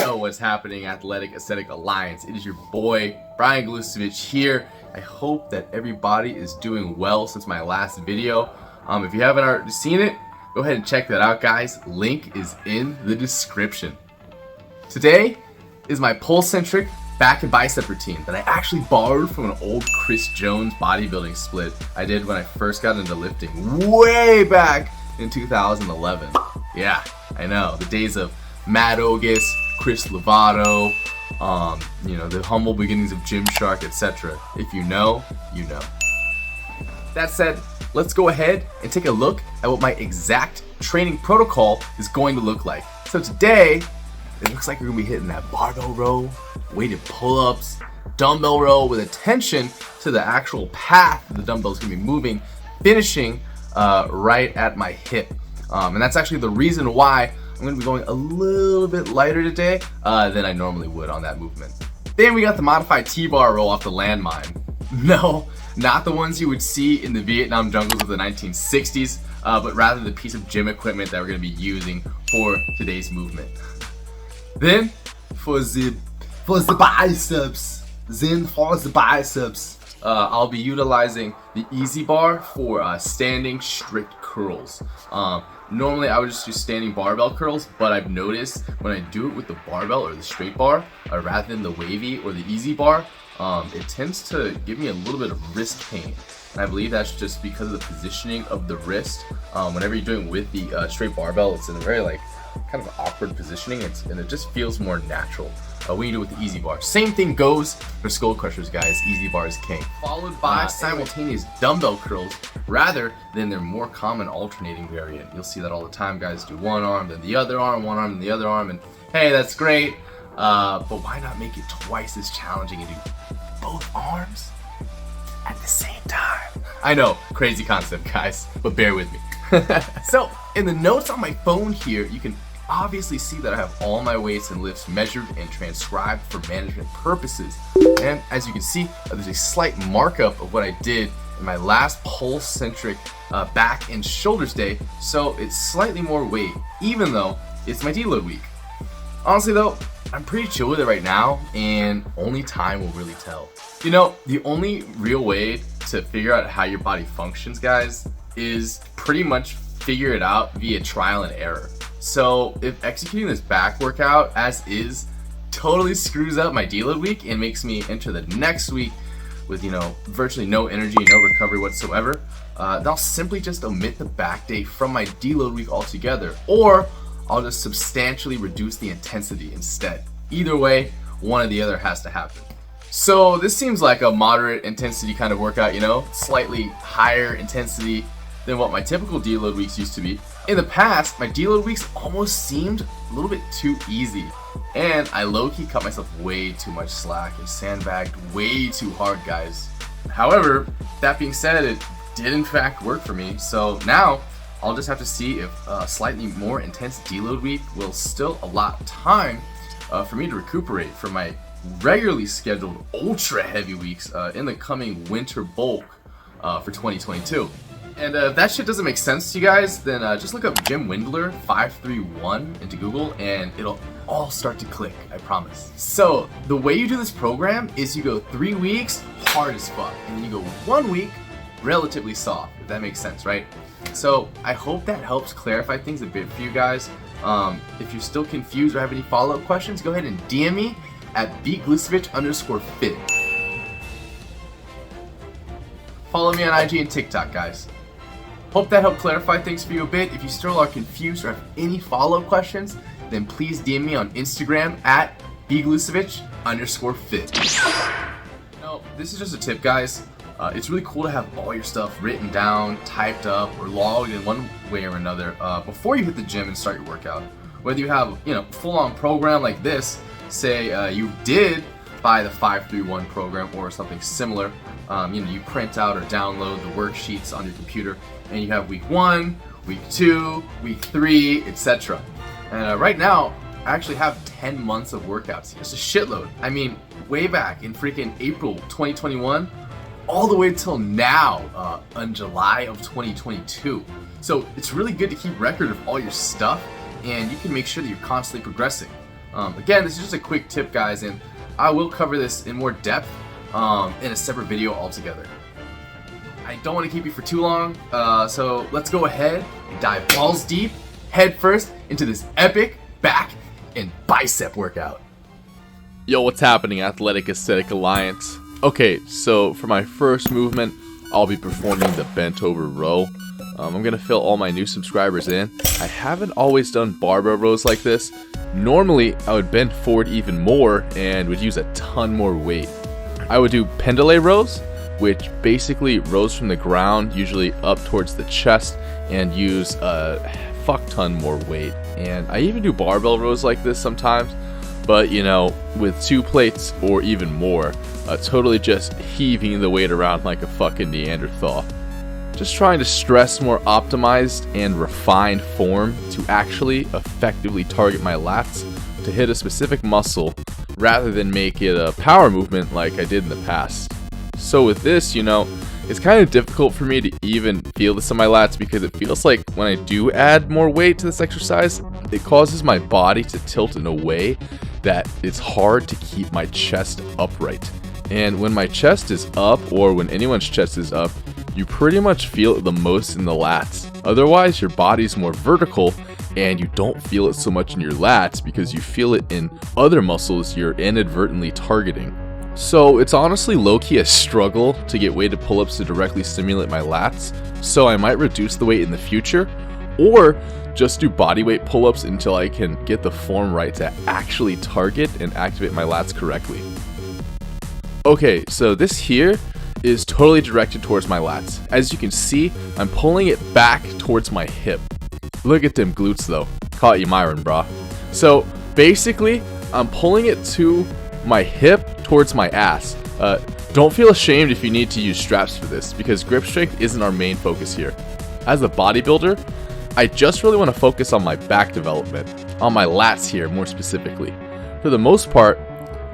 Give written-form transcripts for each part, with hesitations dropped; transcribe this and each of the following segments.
Yo, what's happening, Athletic Aesthetic Alliance? It is your boy, Brian Glusevich here. I hope that everybody is doing well since my last video. If you haven't already seen it, go ahead and check that out, guys. Link is in the description. Today is my pull-centric back and bicep routine that I actually borrowed from an old Chris Jones bodybuilding split I did when I first got into lifting way back in 2011. Yeah, I know, the days of Matt Ogus, Chris Lovato, the humble beginnings of Gymshark, etc. If you know, you know. That said, let's go ahead and take a look at what my exact training protocol is going to look like. So today, it looks like we're gonna be hitting that barbell row, weighted pull-ups, dumbbell row with attention to the actual path the dumbbell is gonna be moving, finishing right at my hip. And that's actually the reason why I'm going to be going a little bit lighter today than I normally would on that movement. Then we got the modified T-bar roll off the landmine. No, not the ones you would see in the Vietnam jungles of the 1960s, but rather the piece of gym equipment that we're going to be using for today's movement. Then for the biceps, I'll be utilizing the easy bar for standing strict curls. Normally I would just do standing barbell curls, but I've noticed when I do it with the barbell or the straight bar rather than the wavy or the easy bar, it tends to give me a little bit of wrist pain. And I believe that's just because of the positioning of the wrist. Whenever you're doing with the straight barbell, it's in a very kind of awkward positioning, and it just feels more natural when you do it with the easy bar. Same thing goes for skull crushers, guys. Easy bar is king. Followed by simultaneous dumbbell curls rather than their more common alternating variant. You'll see that all the time. Guys do one arm, then the other arm, one arm, then the other arm, and hey, that's great. But why not make it twice as challenging and do both arms at the same time? I know, crazy concept, guys, but bear with me. So, in the notes on my phone here, you can obviously see that I have all my weights and lifts measured and transcribed for management purposes. And as you can see, there's a slight markup of what I did in my last pulse-centric back and shoulders day, so it's slightly more weight, even though it's my deload week. Honestly though, I'm pretty chill with it right now, and only time will really tell. You know, the only real way to figure out how your body functions, guys, is pretty much figure it out via trial and error. So if executing this back workout as is totally screws up my deload week and makes me enter the next week with, virtually no energy, no recovery whatsoever, then I'll simply just omit the back day from my deload week altogether, or I'll just substantially reduce the intensity instead. Either way, one or the other has to happen. So this seems like a moderate intensity kind of workout, slightly higher intensity than what my typical deload weeks used to be. In the past, my deload weeks almost seemed a little bit too easy, and I low-key cut myself way too much slack and sandbagged way too hard, guys. However, that being said, it did in fact work for me, so now I'll just have to see if a slightly more intense deload week will still allot time for me to recuperate from my regularly scheduled ultra heavy weeks in the coming winter bulk for 2022. And if that shit doesn't make sense to you guys, then just look up Jim Windler 531 into Google and it'll all start to click, I promise. So the way you do this program is you go 3 weeks hard as fuck, and then you go 1 week relatively soft, if that makes sense, right? So I hope that helps clarify things a bit for you guys. If you're still confused or have any follow-up questions, go ahead and DM me at bglusevich_fit. Follow me on IG and TikTok, guys. Hope that helped clarify things for you a bit. If you still are confused or have any follow-up questions, then please DM me on Instagram at bglusevich_fit. No, this is just a tip, guys. It's really cool to have all your stuff written down, typed up, or logged in one way or another before you hit the gym and start your workout. Whether you have, full-on program like this, say you did buy the 531 program or something similar. You print out or download the worksheets on your computer, and you have week 1, week 2, week 3, etc. And right now, I actually have 10 months of workouts here. It's a shitload. I mean, way back in freaking April 2021, all the way till now, in July of 2022. So it's really good to keep record of all your stuff, and you can make sure that you're constantly progressing. Again, this is just a quick tip, guys, and I will cover this in more depth in a separate video altogether. I don't want to keep you for too long, so let's go ahead and dive balls deep, head first, into this epic back and bicep workout. Yo, what's happening, Athletic Aesthetic Alliance? Okay, so for my first movement, I'll be performing the bent over row. I'm gonna fill all my new subscribers in. I haven't always done barbell rows like this. Normally, I would bend forward even more and would use a ton more weight. I would do pendule rows, which basically rows from the ground, usually up towards the chest, and use a fuck ton more weight. And I even do barbell rows like this sometimes, but you know, with 2 plates or even more, totally just heaving the weight around like a fucking Neanderthal. Just trying to stress more optimized and refined form to actually effectively target my lats to hit a specific muscle rather than make it a power movement like I did in the past. So with this, you know, it's kind of difficult for me to even feel this on my lats because it feels like when I do add more weight to this exercise, it causes my body to tilt in a way that it's hard to keep my chest upright. And when my chest is up, or when anyone's chest is up, you pretty much feel it the most in the lats. Otherwise, your body's more vertical and you don't feel it so much in your lats because you feel it in other muscles you're inadvertently targeting. So it's honestly low-key a struggle to get weighted pull-ups to directly stimulate my lats, so I might reduce the weight in the future, or just do bodyweight pull-ups until I can get the form right to actually target and activate my lats correctly. Okay, so this here is totally directed towards my lats. As you can see, I'm pulling it back towards my hip. Look at them glutes though. Caught you, Myron, brah. So basically, I'm pulling it to my hip towards my ass. Don't feel ashamed if you need to use straps for this, because grip strength isn't our main focus here. As a bodybuilder, I just really want to focus on my back development, on my lats here more specifically. For the most part,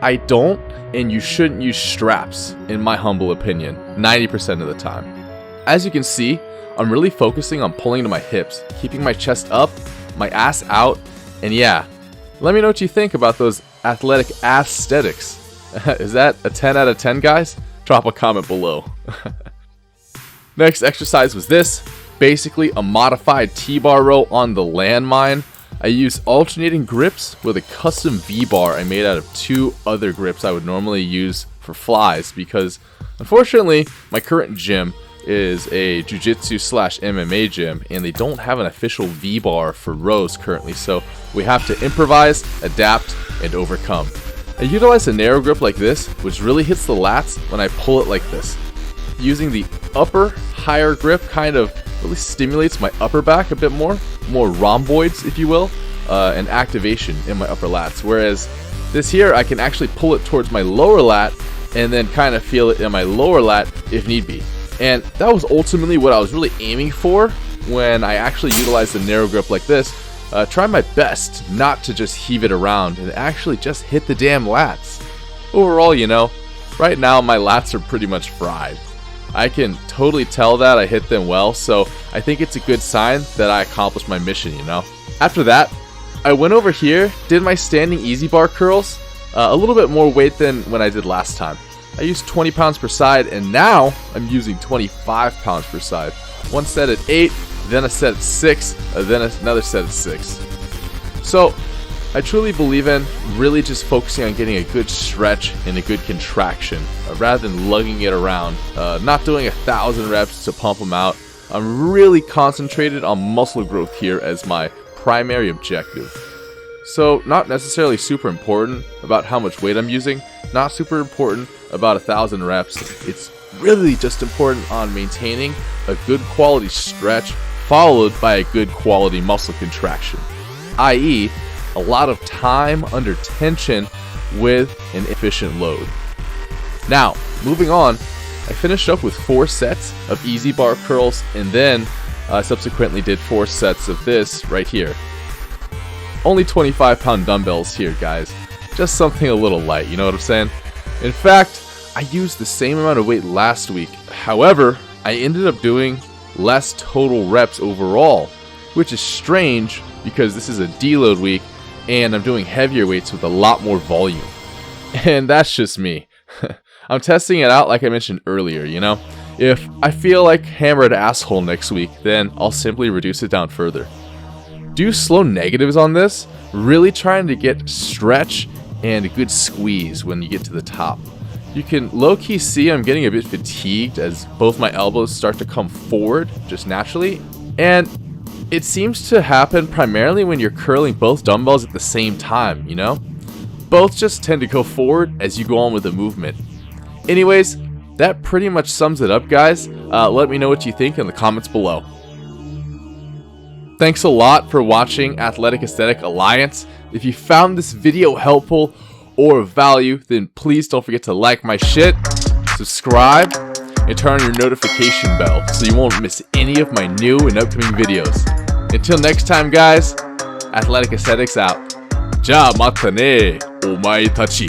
I don't, and you shouldn't use straps, in my humble opinion, 90% of the time. As you can see, I'm really focusing on pulling to my hips, keeping my chest up, my ass out, and yeah, let me know what you think about those athletic aesthetics. Is that a 10 out of 10, guys? Drop a comment below. Next exercise was this, basically a modified T-bar row on the landmine. I use alternating grips with a custom V-bar I made out of 2 other grips I would normally use for flies because unfortunately my current gym is a jiu-jitsu/MMA gym and they don't have an official V-bar for rows currently, so we have to improvise, adapt, and overcome. I utilize a narrow grip like this, which really hits the lats when I pull it like this. Using the upper, higher grip kind of really stimulates my upper back a bit more rhomboids, if you will, and activation in my upper lats. Whereas this here, I can actually pull it towards my lower lat and then kind of feel it in my lower lat if need be. And that was ultimately what I was really aiming for when I actually utilized the narrow grip like this. Try my best not to just heave it around and actually just hit the damn lats. Overall, you know, right now my lats are pretty much fried. I can totally tell that I hit them well, so I think it's a good sign that I accomplished my mission, you know. After that, I went over here, did my standing easy bar curls, a little bit more weight than when I did last time. I used 20 pounds per side, and now I'm using 25 pounds per side. One set at 8, then a set at 6, then another set at 6. So, I truly believe in really just focusing on getting a good stretch and a good contraction rather than lugging it around. Not doing 1,000 reps to pump them out. I'm really concentrated on muscle growth here as my primary objective. So not necessarily super important about how much weight I'm using, not super important about 1,000 reps. It's really just important on maintaining a good quality stretch followed by a good quality muscle contraction, i.e., a lot of time under tension with an efficient load. Now, moving on, I finished up with 4 sets of easy bar curls and then subsequently did 4 sets of this right here. Only 25-pound dumbbells here, guys. Just something a little light, you know what I'm saying? In fact, I used the same amount of weight last week. However, I ended up doing less total reps overall, which is strange because this is a deload week and I'm doing heavier weights with a lot more volume. And that's just me. I'm testing it out like I mentioned earlier, you know? If I feel like hammered asshole next week, then I'll simply reduce it down further. Do slow negatives on this, really trying to get stretch and a good squeeze when you get to the top. You can low-key see I'm getting a bit fatigued as both my elbows start to come forward just naturally, and it seems to happen primarily when you're curling both dumbbells at the same time, you know? Both just tend to go forward as you go on with the movement. Anyways, that pretty much sums it up, guys. Let me know what you think in the comments below. Thanks a lot for watching Athletic Aesthetic Alliance. If you found this video helpful or of value, then please don't forget to like my shit, subscribe, and turn on your notification bell so you won't miss any of my new and upcoming videos. Until next time, guys, Athletic Aesthetics out. Ja mata ne, omae tachi.